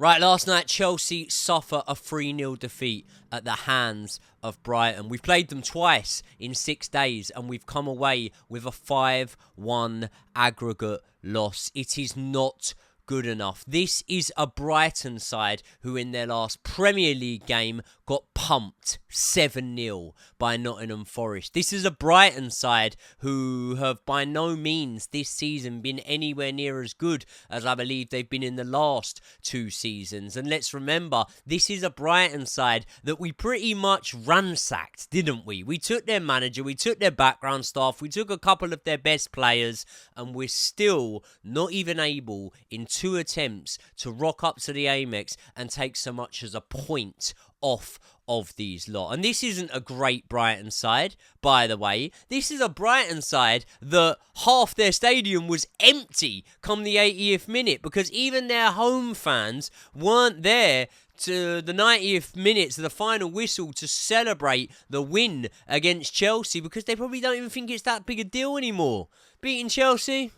Right, last night Chelsea suffer a 3-0 defeat at the hands of Brighton. We've played them twice in 6 days and we've come away with a 5-1 aggregate loss. It is not good enough. This is a Brighton side who in their last Premier League game got pumped 7-0 by Nottingham Forest. This is a Brighton side who have by no means this season been anywhere near as good as I believe they've been in the last 2 seasons. And let's remember, this is a Brighton side that we pretty much ransacked, didn't we? We took their manager, we took their background staff, we took a couple of their best players, and we're still not even able in 2 attempts to rock up to the Amex and take so much as a point off of these lot. And this isn't a great Brighton side, by the way. This is a Brighton side that half their stadium was empty come the 80th minute because even their home fans weren't there to the 90th minute, to the final whistle, to celebrate the win against Chelsea because they probably don't even think it's that big a deal anymore. Beating Chelsea,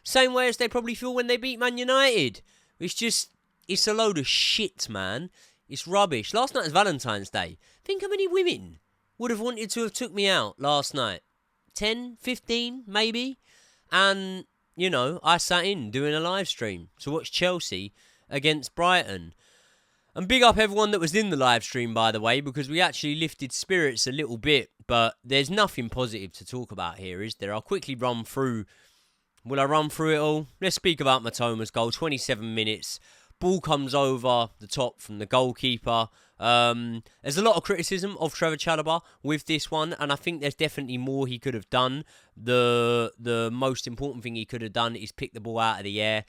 same way as they probably feel when they beat Man United. It's a load of shit, man. It's rubbish. Last night was Valentine's Day. Think how many women would have wanted to have took me out last night. 10, 15, maybe. And, I sat in doing a live stream to watch Chelsea against Brighton. And big up everyone that was in the live stream, by the way, because we actually lifted spirits a little bit. But there's nothing positive to talk about here, is there? I'll quickly run through. Will I run through it all? Let's speak about Matoma's goal. 27 minutes. Ball comes over the top from the goalkeeper. There's a lot of criticism of Trevor Chalobah with this one, and I think there's definitely more he could have done. The most important thing he could have done is pick the ball out of the air,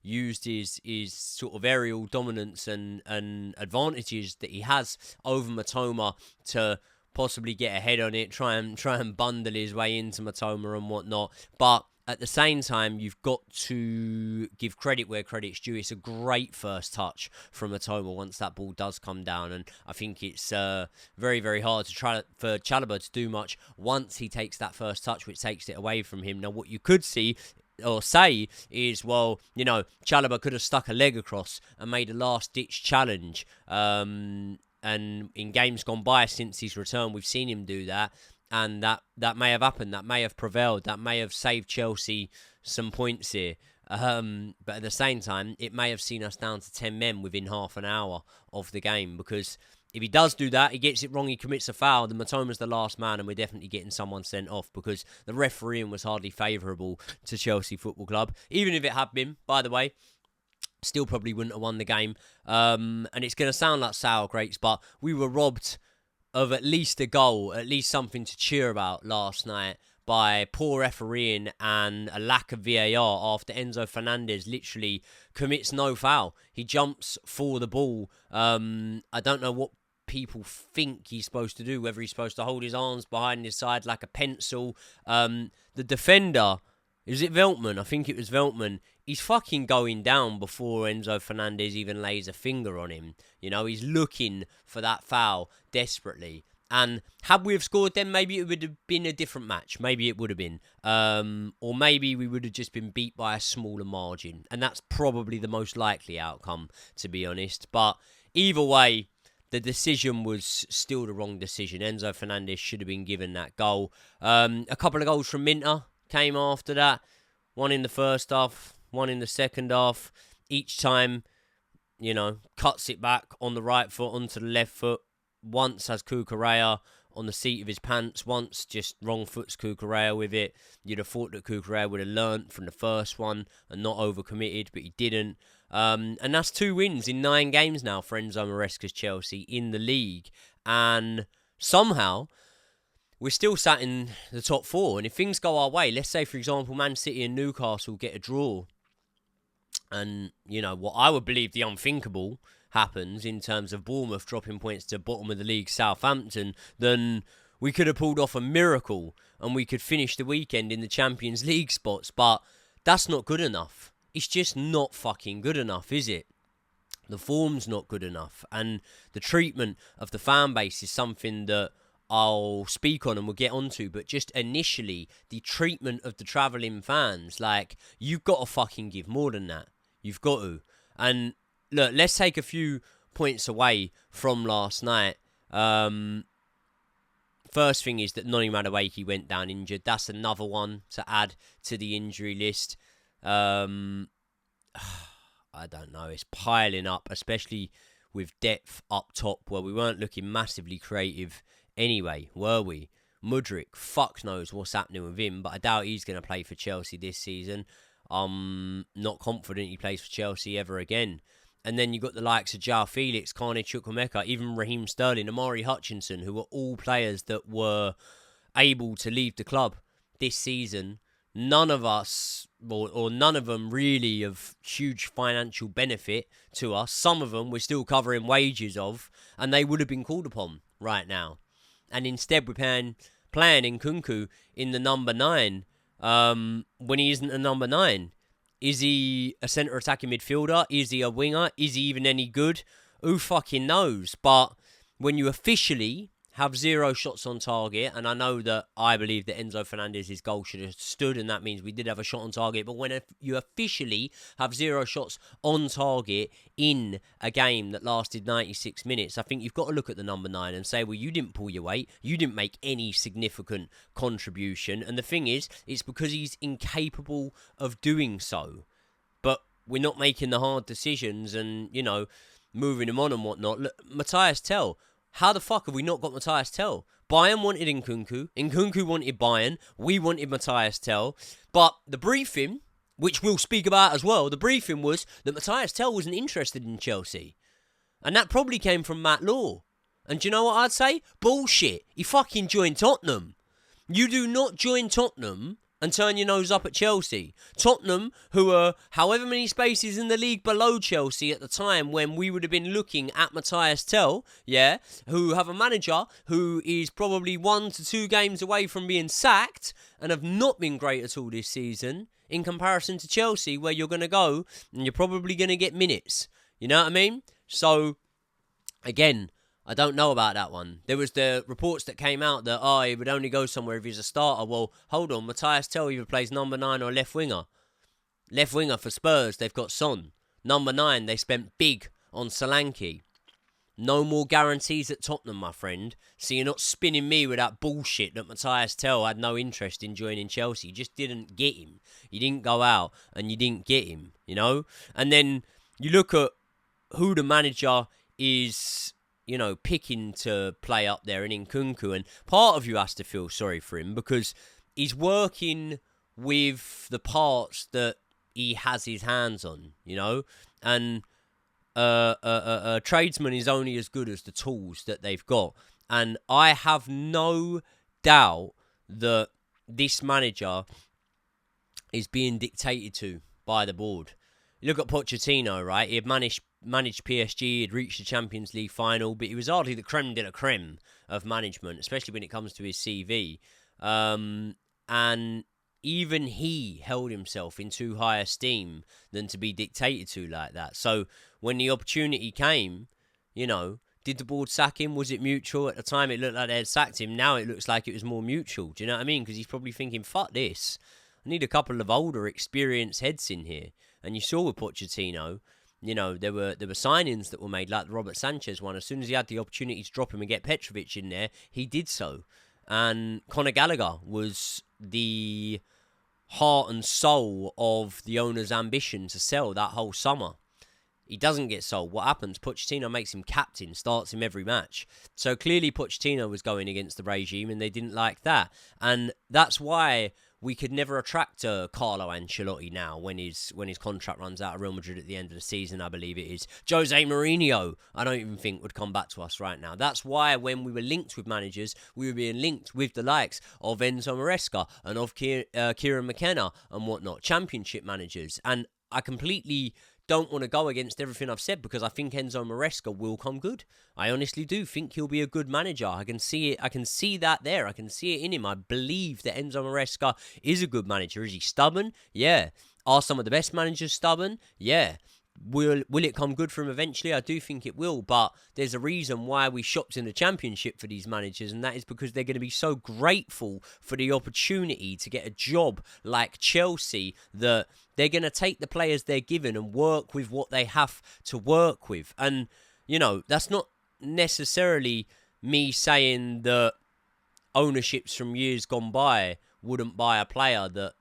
used his sort of aerial dominance and advantages that he has over Matoma to possibly get ahead on it, try and bundle his way into Matoma and whatnot. But at the same time, you've got to give credit where credit's due. It's a great first touch from Matoma once that ball does come down. And I think it's very, very hard to try for Chalobah to do much once he takes that first touch, which takes it away from him. Now, what you could see or say is, Chalobah could have stuck a leg across and made a last-ditch challenge. And in games gone by since his return, we've seen him do that. And that may have happened. That may have prevailed. That may have saved Chelsea some points here. But at the same time, it may have seen us down to 10 men within half an hour of the game. Because if he does do that, he gets it wrong, he commits a foul, then Matoma's the last man and we're definitely getting someone sent off because the refereeing was hardly favourable to Chelsea Football Club. Even if it had been, by the way, still probably wouldn't have won the game. And it's going to sound like sour grapes, but we were robbed of at least a goal, at least something to cheer about last night by poor refereeing and a lack of VAR after Enzo Fernandez literally commits no foul. He jumps for the ball. I don't know what people think he's supposed to do, whether he's supposed to hold his arms behind his side like a pencil. The defender, is it Veltman? I think it was Veltman. He's fucking going down before Enzo Fernandez even lays a finger on him. He's looking for that foul desperately. And had we have scored then, maybe it would have been a different match. Maybe it would have been. Or maybe we would have just been beat by a smaller margin. And that's probably the most likely outcome, to be honest. But either way, the decision was still the wrong decision. Enzo Fernandez should have been given that goal. A couple of goals from Minter came after that. One in the first half, one in the second half. Each time, cuts it back on the right foot onto the left foot. Once has Cucurella on the seat of his pants. Once just wrong foots Cucurella with it. You'd have thought that Cucurella would have learnt from the first one and not overcommitted, but he didn't. And that's 2 wins in 9 games now for Enzo Maresca's Chelsea in the league. And somehow we're still sat in the top 4. And if things go our way, let's say, for example, Man City and Newcastle get a draw. And, what I would believe the unthinkable happens in terms of Bournemouth dropping points to bottom of the league, Southampton, then we could have pulled off a miracle and we could finish the weekend in the Champions League spots. But that's not good enough. It's just not fucking good enough, is it? The form's not good enough. And the treatment of the fan base is something that I'll speak on and we'll get onto, but just initially, the treatment of the travelling fans, you've got to fucking give more than that. You've got to. And look, let's take a few points away from last night. First thing is that Noni Madueke went down injured. That's another one to add to the injury list. I don't know. It's piling up, especially with depth up top where we weren't looking massively creative anyway, were we? Mudryk, fuck knows what's happening with him, but I doubt he's going to play for Chelsea this season. I'm not confident he plays for Chelsea ever again. And then you got the likes of João Felix, Carney Chukwuemeka, even Raheem Sterling, Amari Hutchinson, who were all players that were able to leave the club this season. None of us, or none of them really of huge financial benefit to us. Some of them we're still covering wages of, and they would have been called upon right now. And instead we're playing Nkunku in the number 9 when he isn't a number 9. Is he a centre attacking midfielder? Is he a winger? Is he even any good? Who fucking knows? But when you officially have 0 shots on target, and I know that I believe that Enzo Fernandez's goal should have stood, and that means we did have a shot on target, but when you officially have 0 shots on target in a game that lasted 96 minutes, I think you've got to look at the number 9 and say, well, you didn't pull your weight, you didn't make any significant contribution, and the thing is, it's because he's incapable of doing so. But we're not making the hard decisions and, moving him on and whatnot. Look, Matthias Tell. How the fuck have we not got Matthias Tell? Bayern wanted Nkunku. Nkunku wanted Bayern. We wanted Matthias Tell. But the briefing, which we'll speak about as well, the briefing was that Matthias Tell wasn't interested in Chelsea. And that probably came from Matt Law. And do you know what I'd say? Bullshit. He fucking joined Tottenham. You do not join Tottenham and turn your nose up at Chelsea. Tottenham, who are however many spaces in the league below Chelsea at the time when we would have been looking at Matthias Tell, who have a manager who is probably 1 to 2 games away from being sacked and have not been great at all this season in comparison to Chelsea, where you're going to go and you're probably going to get minutes. You know what I mean? So, again, I don't know about that one. There was the reports that came out that, he would only go somewhere if he's a starter. Well, hold on. Matthias Tell either plays number 9 or left winger. Left winger for Spurs, they've got Son. Number 9, they spent big on Solanke. No more guarantees at Tottenham, my friend. So you're not spinning me with that bullshit that Matthias Tell had no interest in joining Chelsea. You just didn't get him. You didn't go out and you didn't get him, And then you look at who the manager is, picking to play up there in Nkunku. And part of you has to feel sorry for him because he's working with the parts that he has his hands on, And a tradesman is only as good as the tools that they've got. And I have no doubt that this manager is being dictated to by the board. You look at Pochettino, right? He had managed PSG, he'd reached the Champions League final, but he was hardly the creme de la creme of management, especially when it comes to his CV. And even he held himself in too high esteem than to be dictated to like that. So when the opportunity came, did the board sack him? Was it mutual? At the time, it looked like they had sacked him. Now it looks like it was more mutual. Do you know what I mean? Because he's probably thinking, fuck this. I need a couple of older, experienced heads in here. And you saw with Pochettino, there were signings that were made, like the Robert Sanchez one. As soon as he had the opportunity to drop him and get Petrovic in there, he did so. And Conor Gallagher was the heart and soul of the owner's ambition to sell that whole summer. He doesn't get sold. What happens? Pochettino makes him captain, starts him every match. So clearly Pochettino was going against the regime and they didn't like that. And that's why we could never attract Carlo Ancelotti now when his contract runs out of Real Madrid at the end of the season, I believe it is. Jose Mourinho, I don't even think would come back to us right now. That's why when we were linked with managers, we were being linked with the likes of Enzo Maresca and of Kieran McKenna and whatnot, championship managers. And I completely don't want to go against everything I've said because I think Enzo Maresca will come good. I honestly do think he'll be a good manager. I can see it. I can see that there. I can see it in him. I believe that Enzo Maresca is a good manager. Is he stubborn? Yeah. Are some of the best managers stubborn? Yeah. Will it come good for him eventually? I do think it will, but there's a reason why we shopped in the Championship for these managers, and that is because they're going to be so grateful for the opportunity to get a job like Chelsea that they're going to take the players they're given and work with what they have to work with. And, you know, that's not necessarily me saying that ownerships from years gone by wouldn't buy a player that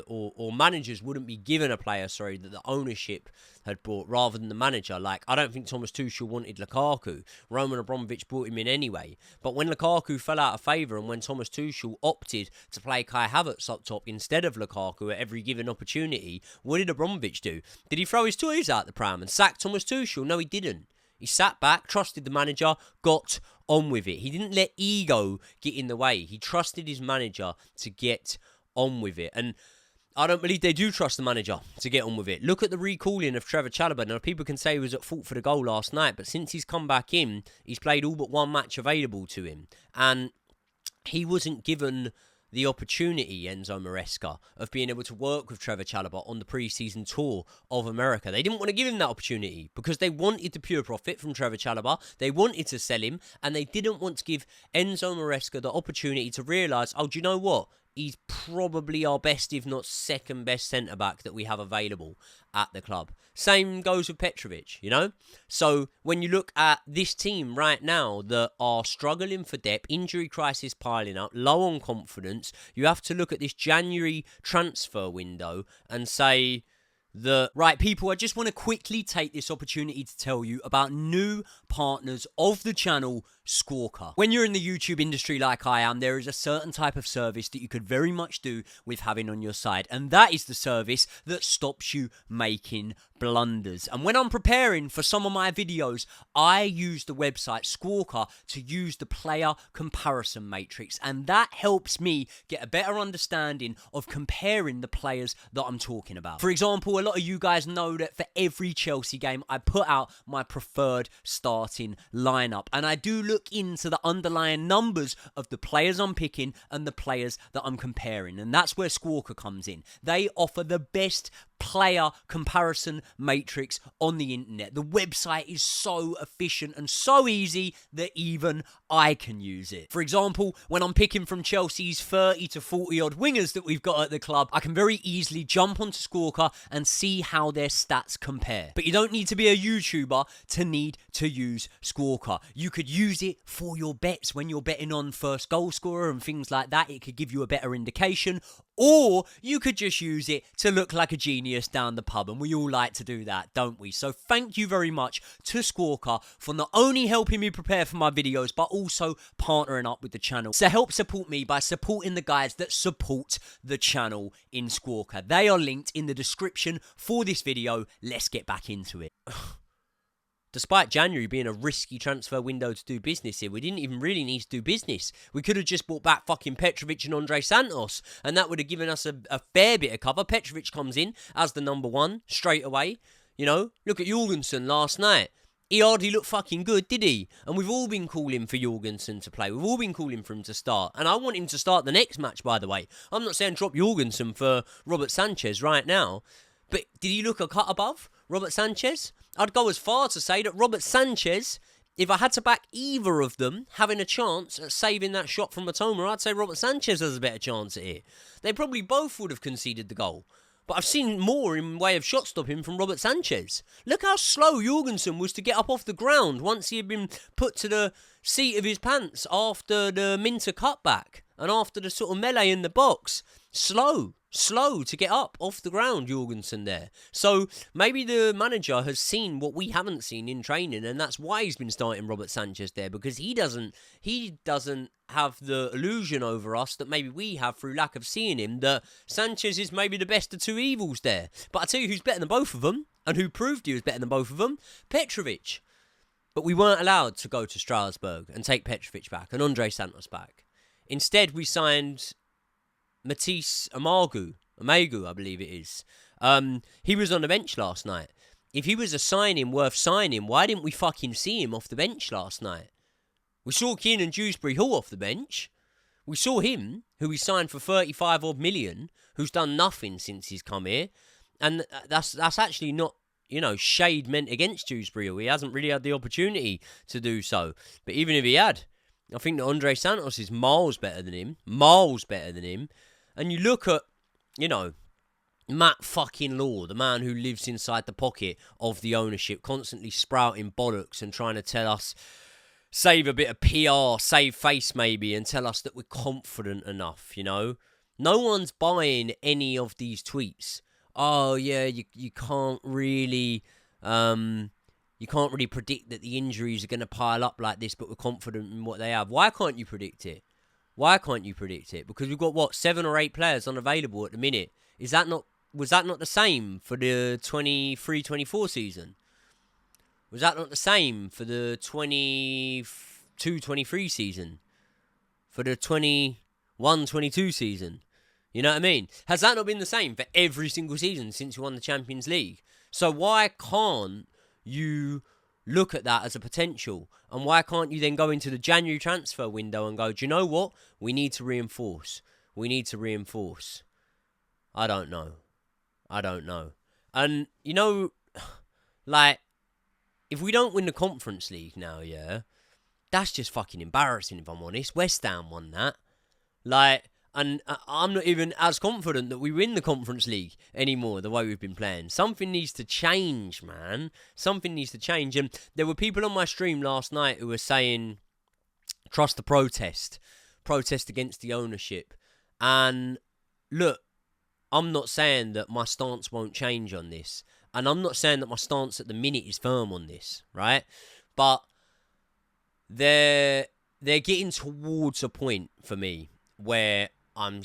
or managers wouldn't be given a player, that the ownership had bought rather than the manager. Like, I don't think Thomas Tuchel wanted Lukaku. Roman Abramovich brought him in anyway. But when Lukaku fell out of favour and when Thomas Tuchel opted to play Kai Havertz up top instead of Lukaku at every given opportunity, what did Abramovich do? Did he throw his toys out the pram and sack Thomas Tuchel? No, he didn't. He sat back, trusted the manager, got on with it. He didn't let ego get in the way. He trusted his manager to get on with it. And I don't believe they do trust the manager to get on with it. Look at the recalling of Trevor Chalobah. Now, people can say he was at fault for the goal last night, but since he's come back in, he's played all but one match available to him. And he wasn't given the opportunity, Enzo Maresca, of being able to work with Trevor Chalobah on the pre-season tour of America. They didn't want to give him that opportunity because they wanted the pure profit from Trevor Chalobah. They wanted to sell him, and they didn't want to give Enzo Maresca the opportunity to realise, oh, do you know what? He's probably our best, if not second best centre-back that we have available at the club. Same goes with Petrovic, you know? So when you look at this team right now that are struggling for depth, injury crisis piling up, low on confidence, you have to look at this January transfer window and say that, right, people, I just want to quickly take this opportunity to tell you about new partners of the channel, Squawka. When you're in the YouTube industry like I am, there is a certain type of service that you could very much do with having on your side, and that is the service that stops you making blunders. And when I'm preparing for some of my videos, I use the website Squawka to use the player comparison matrix, and that helps me get a better understanding of comparing the players that I'm talking about. For example, a lot of you guys know that for every Chelsea game, I put out my preferred starting lineup, and I do look into the underlying numbers of the players I'm picking and the players that I'm comparing, and that's where Squawka comes in. They offer the best player comparison matrix on the internet. The website is so efficient and so easy that even I can use it. For example, when I'm picking from Chelsea's 30 to 40 odd wingers that we've got at the club, I can very easily jump onto Squawka and see how their stats compare. But you don't need to be a YouTuber to need to use Squawka. You could use it for your bets when you're betting on first goal scorer and things like that. It could give you a better indication. Or you could just use it to look like a genius down the pub, and we all like to do that, don't we? So thank you very much to Squawka for not only helping me prepare for my videos, but also partnering up with the channel. So help support me by supporting the guys that support the channel in Squawka. They are linked in the description for this video. Let's get back into it. Despite January being a risky transfer window to do business here, we didn't even really need to do business. We could have just bought back fucking Petrovic and Andre Santos, and that would have given us a fair bit of cover. Petrovic comes in as the number one straight away. You know, look at Jorgensen last night. He hardly looked fucking good, did he? And we've all been calling for Jorgensen to play. We've all been calling for him to start. And I want him to start the next match, by the way. I'm not saying drop Jorgensen for Robert Sanchez right now. But did he look a cut above Robert Sanchez? I'd go as far to say that Robert Sanchez, if I had to back either of them having a chance at saving that shot from Matoma, I'd say Robert Sanchez has a better chance at it. They probably both would have conceded the goal. But I've seen more in way of shot stopping from Robert Sanchez. Look how slow Jorgensen was to get up off the ground once he had been put to the seat of his pants after the Minter cutback and after the sort of melee in the box. Slow to get up off the ground, Jorgensen there. So maybe the manager has seen what we haven't seen in training, and that's why he's been starting Robert Sanchez there, because he doesn't have the illusion over us that maybe we have through lack of seeing him, that Sanchez is maybe the best of two evils there. But I tell you who's better than both of them, and who proved he was better than both of them, Petrovic. But we weren't allowed to go to Strasbourg and take Petrovic back and Andre Santos back. Instead, we signed Matisse Amagou, I believe it is. He was on the bench last night. If he was a signing worth signing, why didn't we fucking see him off the bench last night? We saw Keenan Dewsbury Hall off the bench. We saw him, who we signed for 35 odd million, who's done nothing since he's come here. And that's actually not, shade meant against Dewsbury. He hasn't really had the opportunity to do so. But even if he had, I think that Andre Santos is miles better than him. Miles better than him. And you look at, Matt fucking Law, the man who lives inside the pocket of the ownership, constantly sprouting bollocks and trying to tell us, save a bit of PR, save face maybe, and tell us that we're confident enough, No one's buying any of these tweets. Oh, yeah, you can't really... you can't really predict that the injuries are going to pile up like this, but we're confident in what they have. Why can't you predict it? Because we've got, 7 or 8 players unavailable at the minute. Was that not the same for the 23-24 season? Was that not the same for the 22-23 season? For the 21-22 season? You know what I mean? Has that not been the same for every single season since we won the Champions League? So why can't you look at that as a potential? And why can't you then go into the January transfer window and go, do you know what? We need to reinforce. I don't know. And, if we don't win the Conference League now, that's just fucking embarrassing, if I'm honest. West Ham won that. And I'm not even as confident that we win the Conference League anymore, the way we've been playing. Something needs to change, man. And there were people on my stream last night who were saying, trust the protest against the ownership. And look, I'm not saying that my stance won't change on this. And I'm not saying that my stance at the minute is firm on this, right? But they're getting towards a point for me where I'm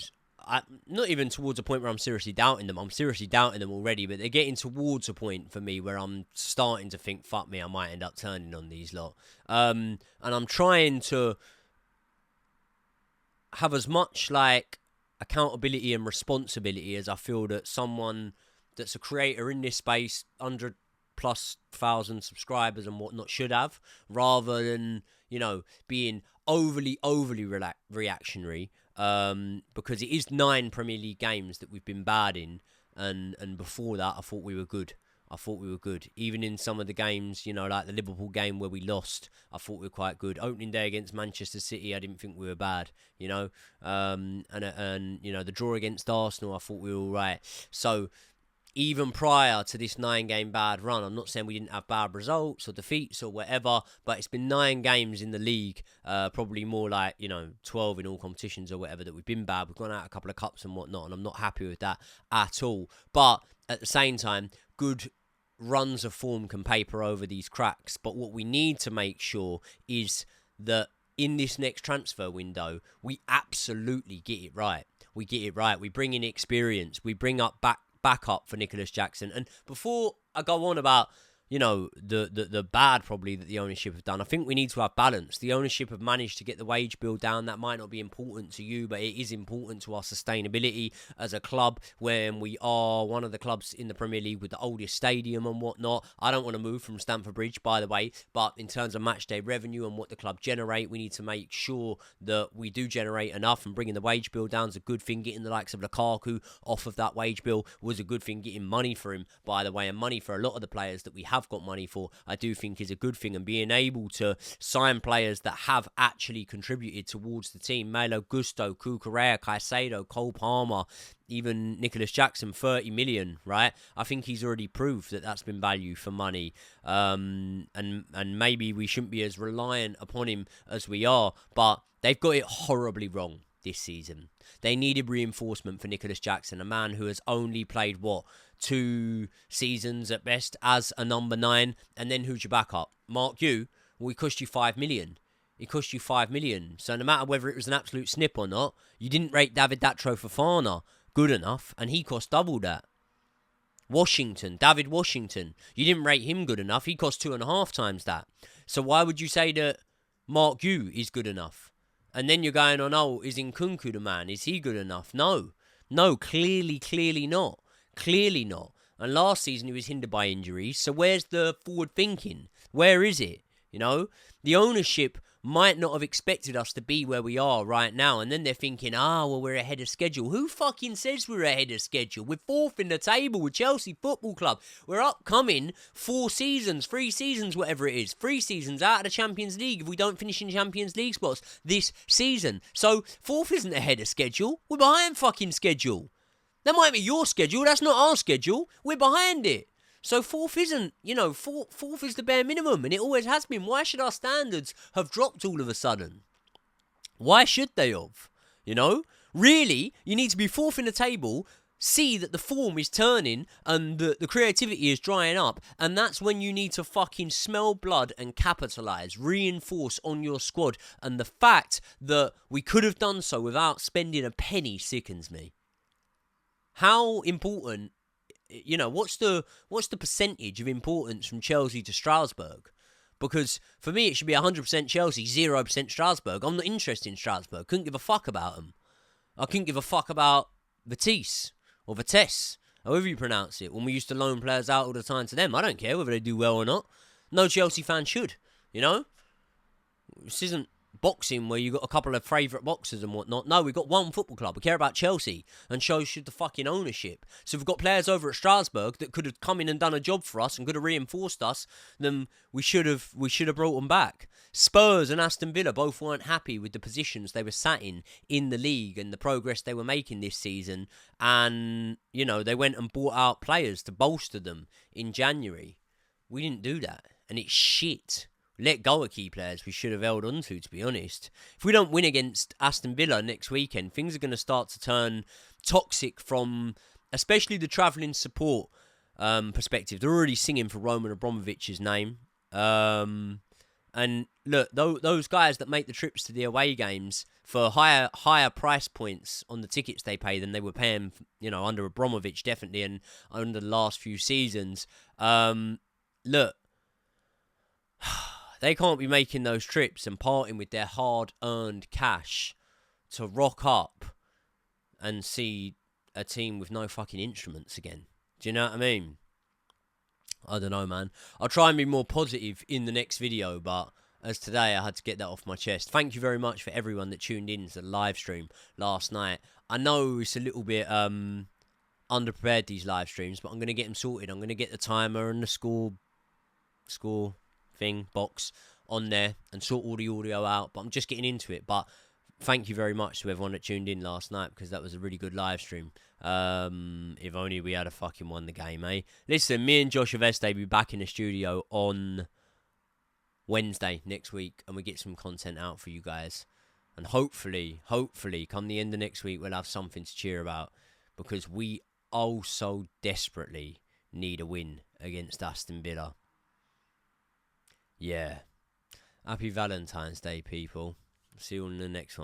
not even towards a point where I'm seriously doubting them. I'm seriously doubting them already, but they're getting towards a point for me where I'm starting to think, fuck me, I might end up turning on these lot. And I'm trying to have as much accountability and responsibility as I feel that someone that's a creator in this space, 100,000+ subscribers and whatnot, should have, rather than, being overly reactionary. Because it is 9 Premier League games that we've been bad in, and before that I thought we were good. Even in some of the games, like the Liverpool game where we lost, I thought we were quite good. Opening day against Manchester City, I didn't think we were bad, and the draw against Arsenal, I thought we were all right. So even prior to this 9-game bad run, I'm not saying we didn't have bad results or defeats or whatever, but it's been 9 games in the league, probably more 12 in all competitions or whatever, that we've been bad. We've gone out a couple of cups and whatnot, and I'm not happy with that at all. But at the same time, good runs of form can paper over these cracks. But what we need to make sure is that in this next transfer window, we absolutely get it right. We bring in experience. We bring up backup for Nicholas Jackson. And before I go on about, the bad probably that the ownership have done, I think we need to have balance. The ownership have managed to get the wage bill down. That might not be important to you, but it is important to our sustainability as a club, when we are one of the clubs in the Premier League with the oldest stadium and whatnot. I don't want to move from Stamford Bridge, by the way, but in terms of match day revenue and what the club generate, we need to make sure that we do generate enough, and bringing the wage bill down is a good thing. Getting the likes of Lukaku off of that wage bill was a good thing. Getting money for him, by the way, and money for a lot of the players that we have got money for, I do think is a good thing. And being able to sign players that have actually contributed towards the team, Malo Gusto, Cucurella, Caicedo, Cole Palmer, even Nicholas Jackson, 30 million, right? I think he's already proved that that's been value for money. And maybe we shouldn't be as reliant upon him as we are, but they've got it horribly wrong this season. They needed reinforcement for Nicholas Jackson, a man who has only played, 2 seasons at best as a number 9, and then who's your backup? Mark Hugh? Well, he cost you 5 million. So no matter whether it was an absolute snip or not, you didn't rate David Datro Fofana good enough, and he cost double that. David Washington, you didn't rate him good enough, he cost 2.5 times that. So why would you say that Mark Hugh is good enough? And then you're going on, is Nkunku the man? Is he good enough? No, clearly not. And last season he was hindered by injuries. So where's the forward thinking? Where is it? The ownership might not have expected us to be where we are right now. And then they're thinking, well, we're ahead of schedule. Who fucking says we're ahead of schedule? We're 4th in the table with Chelsea Football Club. We're upcoming 3 seasons, whatever it is. 3 seasons out of the Champions League if we don't finish in Champions League spots this season. So 4th isn't ahead of schedule. We're behind fucking schedule. That might be your schedule. That's not our schedule. We're behind it. So 4th isn't, 4th is the bare minimum, and it always has been. Why should our standards have dropped all of a sudden? Why should they have? Really, you need to be 4th in the table, see that the form is turning and the creativity is drying up, and that's when you need to fucking smell blood and capitalise, reinforce on your squad. And the fact that we could have done so without spending a penny sickens me. How important... what's the percentage of importance from Chelsea to Strasbourg? Because for me, it should be 100% Chelsea, 0% Strasbourg. I'm not interested in Strasbourg. Couldn't give a fuck about them. I couldn't give a fuck about Vitesse or Vitesse, however you pronounce it, when we used to loan players out all the time to them. I don't care whether they do well or not. No Chelsea fan should, This isn't boxing where you got a couple of favourite boxers and whatnot. No, we've got one football club. We care about Chelsea, and so should the fucking ownership. So if we've got players over at Strasbourg that could have come in and done a job for us and could have reinforced us, then we should have brought them back. Spurs and Aston Villa both weren't happy with the positions they were sat in the league and the progress they were making this season, and they went and bought out players to bolster them in January. We didn't do that, and it's shit. Let go of key players we should have held on to be honest. If we don't win against Aston Villa next weekend, things are going to start to turn toxic from especially the travelling support perspective. They're already singing for Roman Abramovich's name. And look, those guys that make the trips to the away games for higher price points on the tickets they pay than they were paying, under Abramovich, definitely, and under the last few seasons. Look, they can't be making those trips and parting with their hard-earned cash to rock up and see a team with no fucking instruments again. Do you know what I mean? I don't know, man. I'll try and be more positive in the next video, but as today, I had to get that off my chest. Thank you very much for everyone that tuned in to the live stream last night. I know it's a little bit underprepared, these live streams, but I'm going to get them sorted. I'm going to get the timer and the score thing box on there and sort all the audio out, but I'm just getting into it. But thank you very much to everyone that tuned in last night, because that was a really good live stream. If only we had a fucking won the game, eh? Listen, me and Josh Aveste will be back in the studio on Wednesday next week, and we get some content out for you guys, and hopefully come the end of next week we'll have something to cheer about, because we also desperately need a win against Aston Villa. Yeah. Happy Valentine's Day, people. See you on the next one.